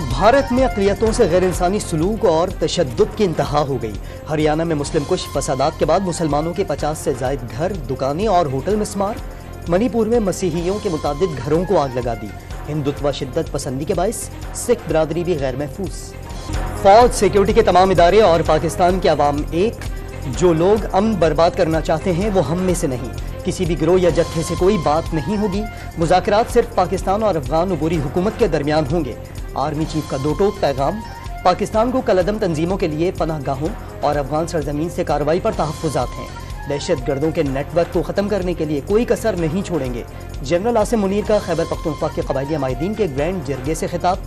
भारत में अक़लियतों से गैर इंसानी सलूक और तशद्दुद की इंतहा हो गई। हरियाणा में मुस्लिम कुश फसादात के बाद मुसलमानों के 50 से ज़ायद घर, दुकानें और होटल मिस्मार। मणिपुर में मसीहियों के मुतादिद घरों को आग लगा दी। हिंदुत्व शिद्दत पसंदी के बाइस सिख बरादरी भी गैर महफूज। फौज, सिक्योरिटी के तमाम इदारे और पाकिस्तान के अवाम एक। जो लोग अमन बर्बाद करना चाहते हैं वो हम में से नहीं। किसी भी गिरोह या जत्थे से कोई बात नहीं होगी। मुज़ाकरात सिर्फ पाकिस्तान और अफगान उबूरी हुकूमत के दरमियान होंगे। आर्मी चीफ का दो टोक पैगाम। पाकिस्तान को कलअदम तंजीमों के लिए पनाह गाहों और अफगान सरजमीन से कार्रवाई पर तहफ़्फ़ुज़ात हैं। दहशत गर्दों के नेटवर्क को ख़त्म करने के लिए कोई कसर नहीं छोड़ेंगे। जनरल आसिम मुनीर का खैबर पख्तूनख्वा के क़बायली अमायदीन के ग्रैंड जरगे से खिताब।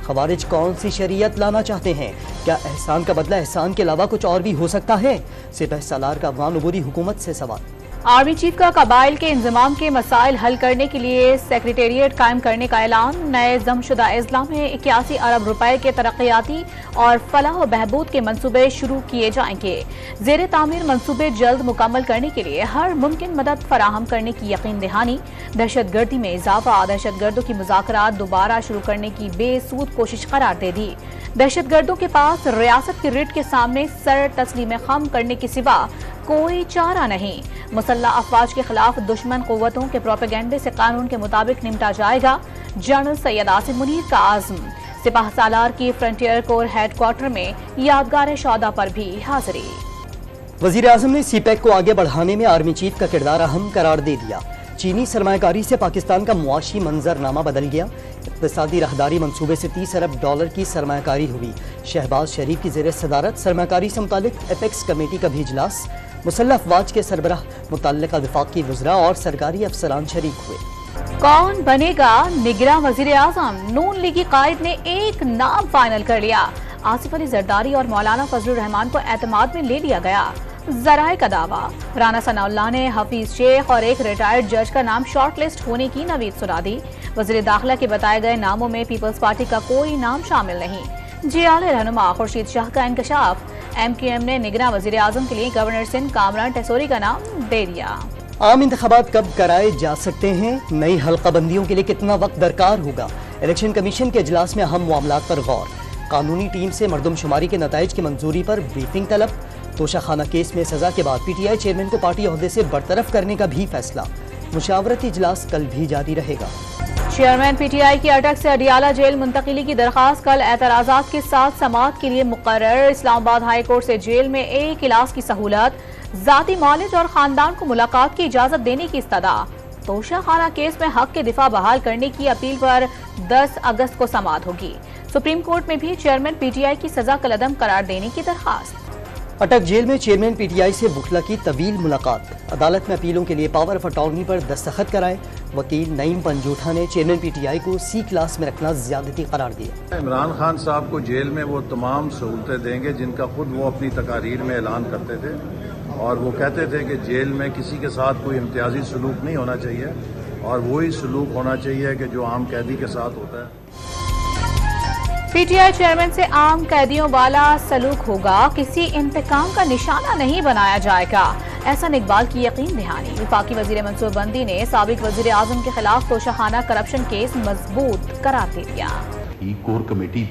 ख़वारिज कौन सी शरीयत लाना चाहते हैं? क्या एहसान का बदला एहसान के अलावा कुछ और भी हो सकता है? सिपह सालार का अफगान उबूरी हुकूमत से सवाल। आर्मी चीफ का कबाइल के इंजमाम के मसाइल हल करने के लिए सेक्रेटेरिएट कायम करने का ऐलान। नए जमशुदा अजला में 81 अरब रुपए के तरक्याती और फलाह व बहबूद के मंसूबे शुरू किए जाएंगे। जेर तामीर मंसूबे जल्द मुकम्मल करने के लिए हर मुमकिन मदद फराहम करने की यकीन दहानी। दहशत गर्दी में इजाफा, दहशत गर्दों की मुज़ाकरात दोबारा शुरू करने की बेसूद कोशिश करार दे दी। दहशत गर्दों के पास रियासत की रिट के सामने सर तस्लीम खम करने के सिवा कोई चारा नहीं। मुसल्लह अफवाज के खिलाफ दुश्मन कुव्वतों के प्रोपेगेंडे से कानून के मुताबिक निपटा जाएगा। जनरल सैयद आसिम मुनीर का आज़म। सिपाह सालार की फ्रंटियर कोर हेडक्वार्टर में यादगार शौदा पर भी हाजिरी। वज़ीर आज़म ने सीपैक को आगे बढ़ाने में आर्मी चीफ का किरदार अहम करार दे दिया। चीनी सरमायाकारी से पाकिस्तान का मुआशी मंजरनामा बदल गया। इक़्तिसादी राहदारी मंसूबे से 30 अरब डॉलर की सरमायाकारी हुई। शहबाज शरीफ की ज़ेर सदारत सरमायाकारी से मुतालिक एपेक्स कमेटी का भी इजलास। मुसल्लह अफवाज के सरबराह, मुतल्लिका वफाकी वज़रा और सरकारी अफसरान शरीक हुए। कौन बनेगा निगरां वज़ीर आज़म? नून लीगी कायद ने एक नाम फाइनल कर लिया। आसिफ अली जरदारी और मौलाना फजलुर रहमान को एतमाद में ले लिया गया। ज़राए का दावा, राना सनाउल्लाह ने हफीज शेख और एक रिटायर्ड जज का नाम शॉर्ट लिस्ट होने की नवीद सुना दी। वज़ीर दाखिला के बताए गए नामों में पीपल्स पार्टी का कोई नाम शामिल नहीं। जियाले रहनुमा खुर्शीद शाह का इंकशाफ। MQM ने निगरां वज़ीर आज़म के लिए गवर्नर सिंध कामरान टेसोरी का नाम दे दिया। आम इंतखाबात कब कराए जा सकते हैं? नई हल्का बंदियों के लिए कितना वक्त दरकार होगा? इलेक्शन कमीशन के इजलास में अहम मामलात पर गौर। कानूनी टीम से मरदमशुमारी के नताइज की मंजूरी पर ब्रीफिंग तलब। तोशाखाना केस में सजा के बाद PTI चेयरमैन को पार्टी ओहदे से बरतरफ करने का भी फैसला। मुशावरती इजलास कल भी जारी रहेगा। चेयरमैन PTI की अटक से अडियाला जेल मुंतकिली की दरखास्त कल एतराज़ात के साथ समाअत के लिए मुकर्रर। इस्लामाबाद हाई कोर्ट से जेल में एक इलाज की सहूलत, जाती मौलिज और खानदान को मुलाकात की इजाजत देने की इस्तदा। तोशाखाना केस में हक के दिफा बहाल करने की अपील पर 10 अगस्त को समाअत होगी। सुप्रीम कोर्ट में भी चेयरमैन PTI की सजा कलअदम करार देने की दरखास्त। अटक जेल में चेयरमैन PTI से बुखला की तवील मुलाकात। अदालत में अपीलों के लिए पावर ऑफ अटॉर्नी पर दस्तखत कराए। वकील नईम पंजूठा ने चेयरमैन PTI को C क्लास में रखना ज्यादती करार दिया। इमरान खान साहब को जेल में वो तमाम सहूलतें देंगे जिनका खुद वो अपनी तकारीर में ऐलान करते थे, और वो कहते थे कि जेल में किसी के साथ कोई इम्तियाजी सलूक नहीं होना चाहिए और वही सलूक होना चाहिए कि जो आम कैदी के साथ होता है। PTI चेयरमैन से आम कैदियों वाला सलूक होगा, किसी इंतकाम का निशाना नहीं बनाया जाएगा। एहसान इकबाल की यकीन दहानी। वफाकी वजीर मनसूबबंदी ने साबिक वजीर आजम के खिलाफ तोशाखाना करप्शन केस मजबूत करार दे दिया। कोर कमेटी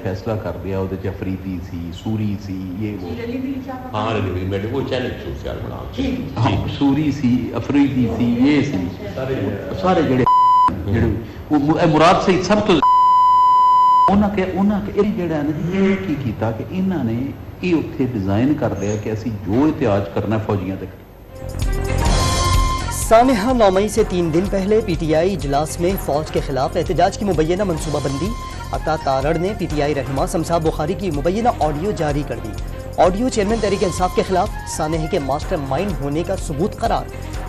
फैसला कर दिया, अफरीदी सी, सूरी सी, ये वो सूरी सी, अफरीदी सी, ये सी, सारे जड़े मुराद से सब तो डिजाइन कर लिया कि असी जो एहतियाज करना फौजियां तक। सानिहा 9 मई से 3 दिन पहले PTI इजलास में फौज के खिलाफ एहतजाज की मुबैना मनसूबाबंदी। अता तारड़ ने PTI रहनुमा शमसाब बुखारी की मुबैना ऑडियो जारी कर दी। ऑडियो चेयरमैन तहरीक इंसाफ के खिलाफ सानेह के मास्टर माइंड होने का सबूत करार।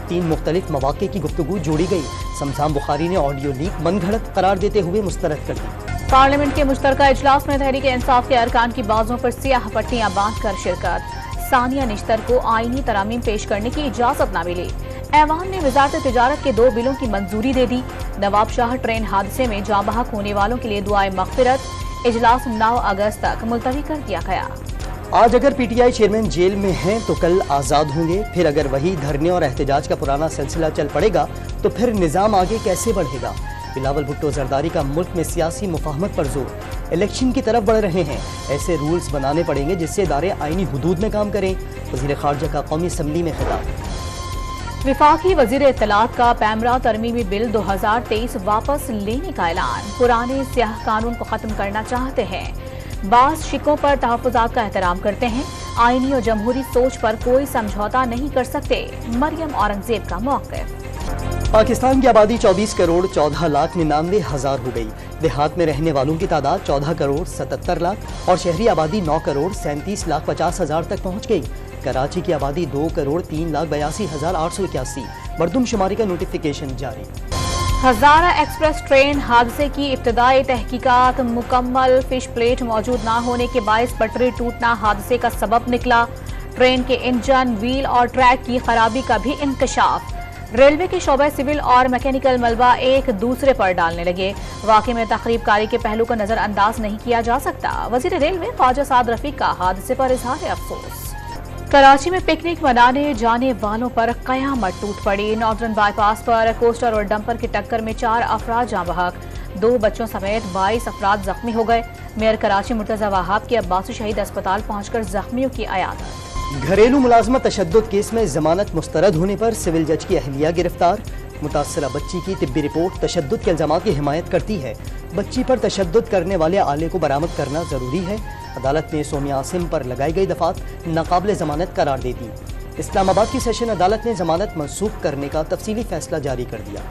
3 मुख्तलिफ मवाक़े की गुफ्तगू जोड़ी गई। शमसाब बुखारी ने ऑडियो लीक मनगढ़ंत करार देते हुए मुस्तरद कर दी। पार्लियामेंट के मुश्तरका इजलास में तहरीक इंसाफ के अरकान की बाजों पर सियाह पट्टियां बांध कर शिरकत। सानिया निश्तर को आईनी तरामीम पेश करने की इजाजत न मिली। ऐवान ने वजारत तिजारत के 2 बिलों की मंजूरी दे दी। नवाब शाह ट्रेन हादसे में जाँ बहक होने वालों के लिए दुआए मग़फ़िरत। इजलास 9 अगस्त तक मुलतवी कर दिया गया। आज अगर PTI चेयरमैन जेल में हैं तो कल आज़ाद होंगे। फिर अगर वही धरने और एहतजाज का पुराना सिलसिला चल पड़ेगा तो फिर निज़ाम आगे कैसे बढ़ेगा? بلاول بھٹو زرداری کا ملک میں سیاسی مفاہمت پر زور، الیکشن کی طرف بڑھ رہے ہیں، ایسے رولز بنانے پڑیں گے جس سے ادارے آئینی حدود میں کام کریں، وزیر خارجہ کا قومی اسمبلی میں خطاب۔ وفاقی وزیر اطلاعات کا پیمرا ترمیمی بل 2023 واپس لینے کا اعلان، پرانے سیاہ قانون کو ختم کرنا چاہتے ہیں، بعض شکوں پر تحفظات کا احترام کرتے ہیں، آئینی اور جمہوری سوچ پر کوئی سمجھوتا نہیں کر سکتے، مریم اورنگزیب کا موقف۔ پاکستان کی آبادی 24 کروڑ 14,99,000 ہو گئی، دیہات میں رہنے والوں کی تعداد 14 کروڑ 77 لاکھ اور شہری آبادی 9 کروڑ 37,50,000 تک پہنچ گئی۔ کراچی کی آبادی 2 کروڑ 3,82,881، مردم شماری کا نوٹیفیکیشن جاری۔ ہزارہ ایکسپریس ٹرین حادثے کی ابتدائی تحقیقات مکمل، فش پلیٹ موجود نہ ہونے کے باعث پٹری ٹوٹنا حادثے کا سبب نکلا، ٹرین کے انجن، ویل اور ٹریک کی خرابی کا بھی انکشاف، ریلوے کے شعبہ سول اور میکینیکل ملبہ ایک دوسرے پر ڈالنے لگے، واقعے میں تخریب کاری کے پہلو کو نظر انداز نہیں کیا جا سکتا، وزیر ریلوے خواجہ سعد رفیق کا حادثے پر اظہار افسوس۔ کراچی میں پکنک منانے جانے والوں پر قیامت ٹوٹ پڑی، northern by pass per coaster اور ڈمپر کی ٹکر میں 4 افراد جاں بحق، 2 بچوں سمیت 22 افراد زخمی ہو گئے، میئر کراچی مرتضی وہاب کی عباسی شہید اسپتال پہنچ کر زخمیوں کی عیادت۔ گھریلو ملازمت تشدد کیس میں ضمانت مسترد ہونے پر سول جج کی اہلیہ گرفتار، متاثرہ بچی کی طبی رپورٹ تشدد کے الزامات کی حمایت کرتی ہے، بچی پر تشدد کرنے والے آلے کو برآمد کرنا ضروری ہے، عدالت نے سومیا عاصم پر لگائی گئی دفعات ناقابل ضمانت قرار دے دی، اسلام آباد کی سیشن عدالت نے ضمانت منسوخ کرنے کا تفصیلی فیصلہ جاری کر دیا۔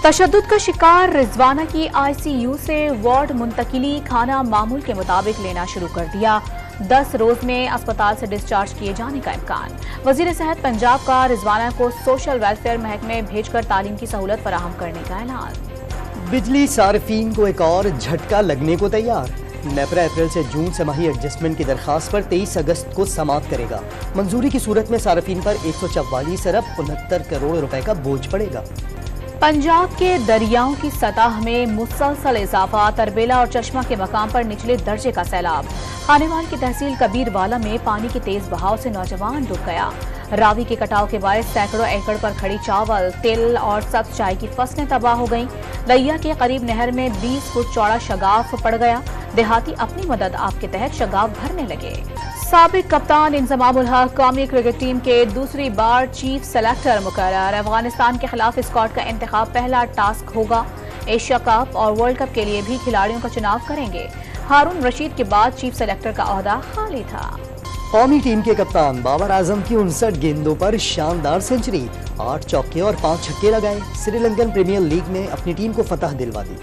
تشدد کا شکار رضوانہ کی آئی سی یو سے وارڈ منتقلی، کھانا معمول کے مطابق لینا شروع کر دیا، 10 روز میں اسپتال سے ڈسچارج کیے جانے کا امکان، وزیر صحت پنجاب کا رضوانہ کو سوشل ویلفیئر محکمے بھیج کر تعلیم کی سہولت فراہم کرنے کا اعلان۔ بجلی صارفین کو ایک اور جھٹکا لگنے کو تیار، نیپرا اپریل سے جون سماہی ایڈجسٹمنٹ کی درخواست پر 23 اگست کو سماعت کرے گا، منظوری کی صورت میں صارفین پر 144 ارب 69 کروڑ روپے کا بوجھ پڑے گا۔ پنجاب کے دریاؤں کی سطح میں مسلسل اضافہ، تربیلا اور چشمہ کے مقام پر نچلے درجے کا سیلاب، خانیوال کی تحصیل کبیر والا میں پانی کے تیز بہاؤ سے نوجوان ڈوب گیا، راوی کے کٹاؤ کے باعث سینکڑوں ایکڑ پر کھڑی چاول، تل اور سبز چائے کی فصلیں تباہ ہو گئیں، لیا کے قریب نہر میں 20 فٹ چوڑا شگاف پڑ گیا، دیہاتی اپنی مدد آپ کے تحت شگاف بھرنے لگے۔ سابق کپتان انضمام الحق قومی کرکٹ ٹیم کے دوسری بار چیف سلیکٹر مقرر، افغانستان کے خلاف اسکواڈ کا انتخاب پہلا ٹاسک ہوگا، ایشیا کپ اور ورلڈ کپ کے لیے بھی کھلاڑیوں کا چناو کریں گے، ہارون رشید کے بعد چیف سلیکٹر کا عہدہ خالی تھا۔ قومی ٹیم کے کپتان بابر اعظم کی 59 گیندوں پر شاندار سنچری، 8 چوکے اور 5 چھکے لگائے، سری لنکن پریمیئر لیگ میں اپنی ٹیم کو فتح دلوا دی۔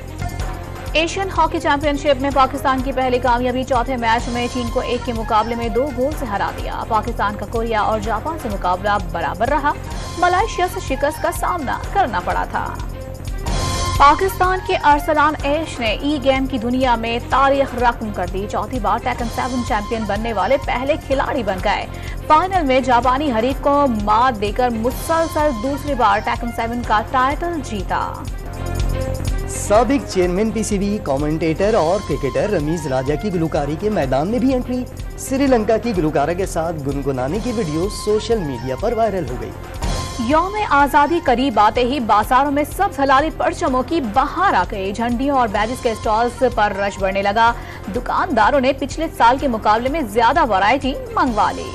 ایشین ہاکی چیمپئن شپ میں پاکستان کی پہلی کامیابی، چوتھے میچ میں چین کو 1 کے مقابلے میں 2 گول سے ہرا دیا، پاکستان کا کوریا اور جاپان سے مقابلہ برابر رہا، ملائیشیا سے شکست کا سامنا کرنا پڑا تھا۔ پاکستان کے ارسلان ایش نے ای گیم کی دنیا میں تاریخ رقم کر دی، چوتھی بار ٹیکن 7 چیمپئن بننے والے پہلے کھلاڑی بن گئے، فائنل میں جاپانی حریف کو مات دے کر مسلسل دوسری بار ٹیکن 7 کا ٹائٹل جیتا۔ سابق chairman P C B, commentator اور کرکٹر رمیز راجہ کی گلوکاری کے میدان میں بھی انٹری، سری لنکا کی گلوکارہ کے ساتھ گنگنانے کی ویڈیو سوشل میڈیا پر وائرل ہو گئی۔ یوم آزادی قریب آتے ہی بازاروں میں سبز ہلالی پرچموں کی بہار آ گئی، جھنڈیوں اور بیجز کے اسٹالز پر رش بڑھنے لگا، دکانداروں نے پچھلے سال کے مقابلے میں زیادہ ویرائٹی منگوا لی۔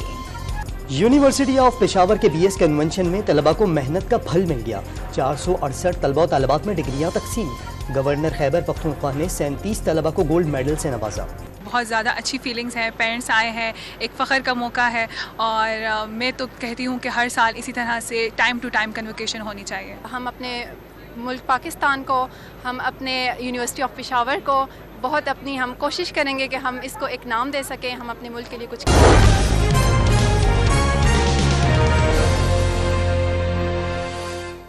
یونیورسٹی آف پشاور کے بی ایس کنونشن میں طلبہ کو محنت کا پھل مل گیا، 468 طلبہ و طالبات میں ڈگریاں تقسیم، گورنر خیبر پختونخوا نے 37 طلبہ کو گولڈ میڈل سے نوازا۔ بہت زیادہ اچھی فیلنگز ہیں، پیرنٹس آئے ہیں، ایک فخر کا موقع ہے، اور میں تو کہتی ہوں کہ ہر سال اسی طرح سے ٹائم ٹو ٹائم کنووکیشن ہونی چاہیے۔ ہم اپنے ملک پاکستان کو، ہم اپنے یونیورسٹی آف پشاور کو بہت ہم کوشش کریں گے کہ ہم اس کو ایک نام دے سکیں، ہم اپنے ملک کے لیے کچھ